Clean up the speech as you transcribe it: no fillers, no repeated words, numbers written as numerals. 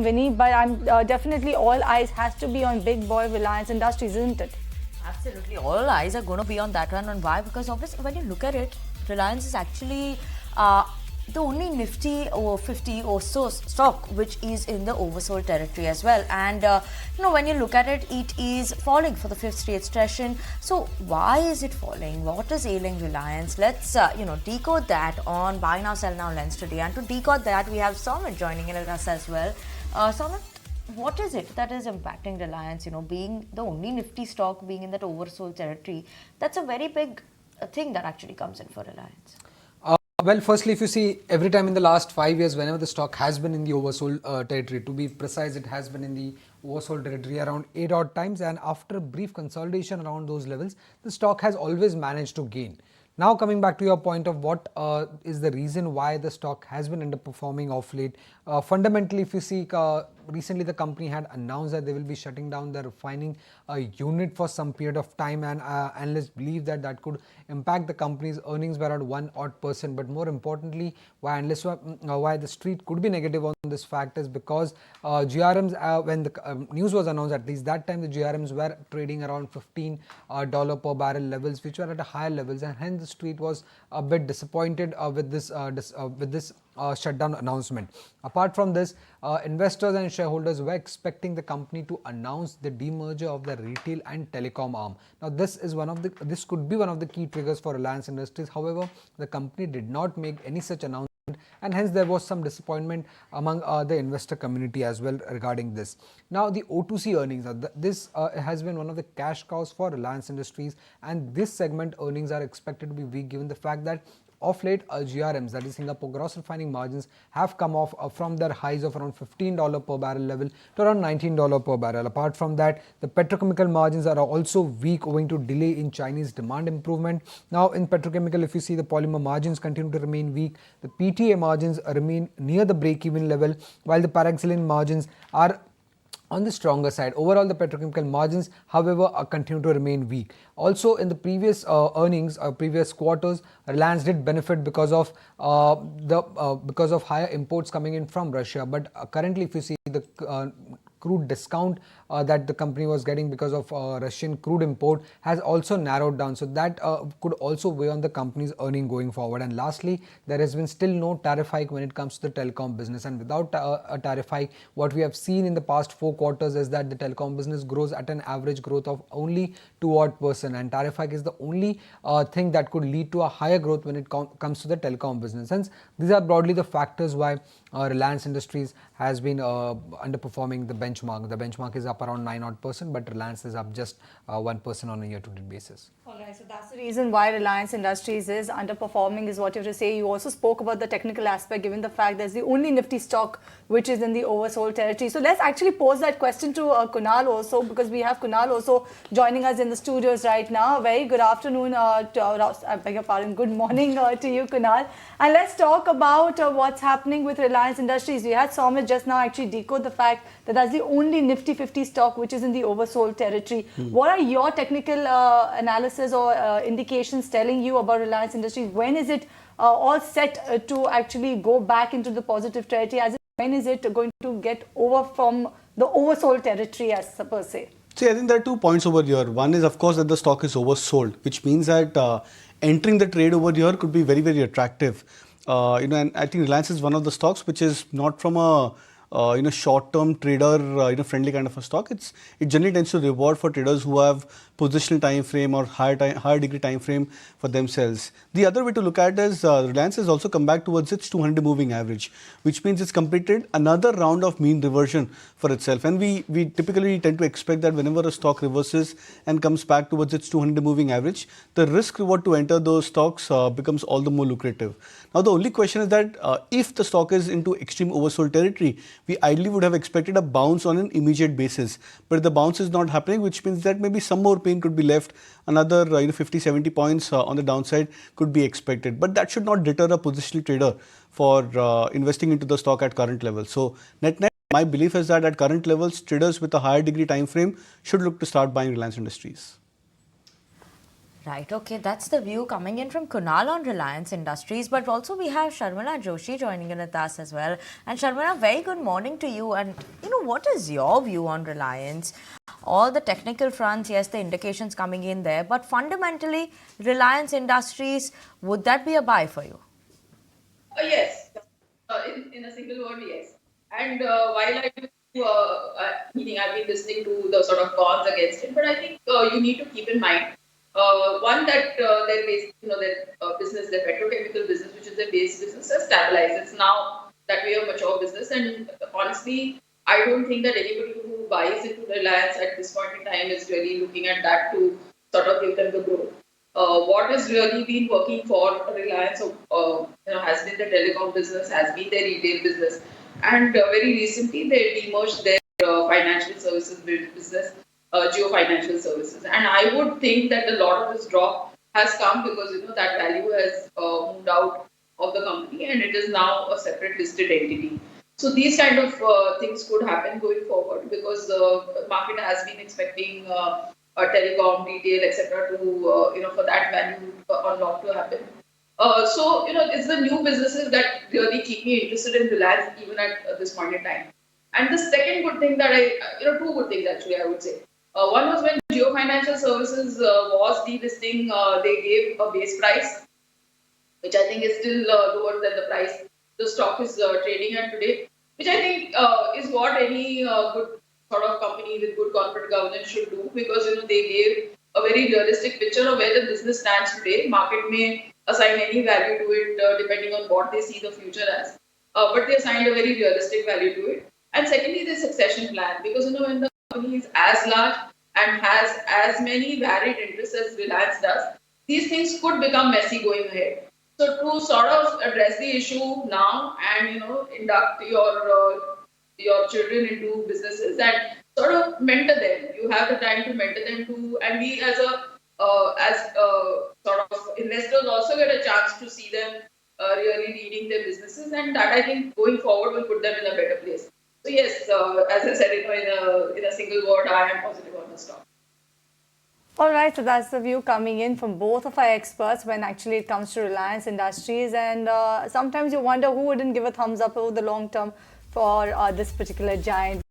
Vinny, but I'm definitely all eyes has to be on big boy Reliance Industries, isn't it? Absolutely, all eyes are going to be on that one. And why? Because obviously, when you look at it, Reliance is actually the only Nifty over 50 or so stock which is in the oversold territory as well. And when you look at it, it is falling for the fifth straight session. So why is it falling? What is ailing Reliance? Let's decode that on Buy Now Sell Now Lens today. And to decode that, we have Soumeet joining in us as well. Soumeet, what is it that is impacting Reliance? Being the only Nifty stock being in that oversold territory, that's a very big thing that actually comes in for Reliance. Well, firstly, if you see every time in the last 5 years, whenever the stock has been in the oversold territory, to be precise, it has been in the oversold territory around 8 odd times, and after a brief consolidation around those levels, the stock has always managed to gain. Now coming back to your point of what is the reason why the stock has been underperforming of late, fundamentally if you see recently the company had announced that they will be shutting down the refining unit for some period of time, and analysts believe that that could impact the company's earnings by around 1% odd. But more importantly, why the street could be negative on this fact is because GRMs, when the news was announced, at least that time the GRMs were trading around $15 per barrel levels, which were at a higher levels, and hence the street was a bit disappointed with this shutdown announcement. Apart from this, investors and shareholders were expecting the company to announce the demerger of the retail and telecom arm. Now this could be one of the key triggers for Reliance Industries. However, the company did not make any such announcement, and hence there was some disappointment among the investor community as well regarding this. Now the O2C earnings, this has been one of the cash cows for Reliance Industries, and this segment earnings are expected to be weak given the fact that of late, GRMs, that is Singapore gross refining margins, have come off from their highs of around $15 per barrel level to around $19 per barrel. Apart from that, the petrochemical margins are also weak owing to delay in Chinese demand improvement. Now in petrochemical, if you see, the polymer margins continue to remain weak. The PTA margins remain near the break-even level, while the paraxylene margins are on the stronger side. Overall, the petrochemical margins, however, continue to remain weak. Also, in the previous previous quarters, Reliance did benefit because of higher imports coming in from Russia. But currently, if you see the crude discount that the company was getting because of Russian crude import has also narrowed down, so that could also weigh on the company's earning going forward. And lastly, there has been still no tariff hike when it comes to the telecom business, and without a tariff hike, what we have seen in the past 4 quarters is that the telecom business grows at an average growth of only 2%, and tariff hike is the only thing that could lead to a higher growth when it comes to the telecom business. Hence, these are broadly the factors why Reliance Industries has been underperforming the benchmark. The benchmark is up around 9 odd%, but Reliance is up just 1% on a year-to-date basis. Alright, so that's the reason why Reliance Industries is underperforming, is what you have to say. You also spoke about the technical aspect, given the fact there's the only Nifty stock which is in the oversold territory. So let's actually pose that question to Kunal also, because we have Kunal also joining us in the studios right now. Very good afternoon, I beg your pardon, good morning to you, Kunal. And let's talk about what's happening with Reliance Industries. We had Soumeet just now actually decode the fact that that's the only Nifty 50 stock which is in the oversold territory. What are your technical analysis or indications telling you about Reliance Industries? When is it all set to actually go back into the positive territory? When is it going to get over from the oversold territory as per se? See, I think there are 2 points over here. One is, of course, that the stock is oversold, which means that entering the trade over here could be very, very attractive. And I think Reliance is one of the stocks which is not from a short-term trader friendly kind of a stock. It generally tends to reward for traders who have positional time frame or higher degree time frame for themselves. The other way to look at it is Reliance has also come back towards its 200 moving average, which means it's completed another round of mean reversion for itself. And we typically tend to expect that whenever a stock reverses and comes back towards its 200 moving average, the risk reward to enter those stocks becomes all the more lucrative. Now the only question is that if the stock is into extreme oversold territory, we ideally would have expected a bounce on an immediate basis, but the bounce is not happening, which means that maybe some more pain could be left. Another 50-70 points on the downside could be expected, but that should not deter a positional trader for investing into the stock at current levels. So net, my belief is that at current levels, traders with a higher degree time frame should look to start buying Reliance Industries. Right, okay, that's the view coming in from Kunal on Reliance Industries, but also we have Sharmila Joshi joining in with us as well. And Sharmila, very good morning to you. And what is your view on Reliance? All the technical fronts, yes, the indications coming in there, but fundamentally, Reliance Industries, would that be a buy for you? Yes, in a single word, yes. And while I do, meaning I've been listening to the sort of cons against it, but I think you need to keep in mind one that their base, their business, their petrochemical business, which is their base business, has stabilized. It's now that we are a mature business, and honestly, I don't think that anybody who buys into Reliance at this point in time is really looking at that to sort of give them the growth. What has really been working for Reliance, has been the telecom business, has been their retail business, and very recently they demerged their financial services business, Geo Financial Services. And I would think that a lot of this drop has come because that value has moved out of the company and it is now a separate listed entity. So these kind of things could happen going forward because the market has been expecting telecom, retail, etc. to for that value unlock to happen. So it's the new businesses that really keep me interested in Reliance even at this point in time. And the second good thing that two good things actually I would say. One was when Geo Financial Services was delisting, they gave a base price, which I think is still lower than the price the stock is trading at today, which I think is what any good sort of company with good corporate governance should do because they gave a very realistic picture of where the business stands today. Market may assign any value to it depending on what they see the future as, but they assigned a very realistic value to it. And secondly, the succession plan because when the company is as large and has as many varied interests as Reliance does, these things could become messy going ahead. So to sort of address the issue now and induct your children into businesses and sort of mentor them. You have the time to mentor them too, and we as a sort of investors also get a chance to see them really leading their businesses, and that I think going forward will put them in a better place. So yes, as I said, in a single word, I am positive on the stock. All right, so that's the view coming in from both of our experts when actually it comes to Reliance Industries. And sometimes you wonder who wouldn't give a thumbs up over the long term for this particular giant.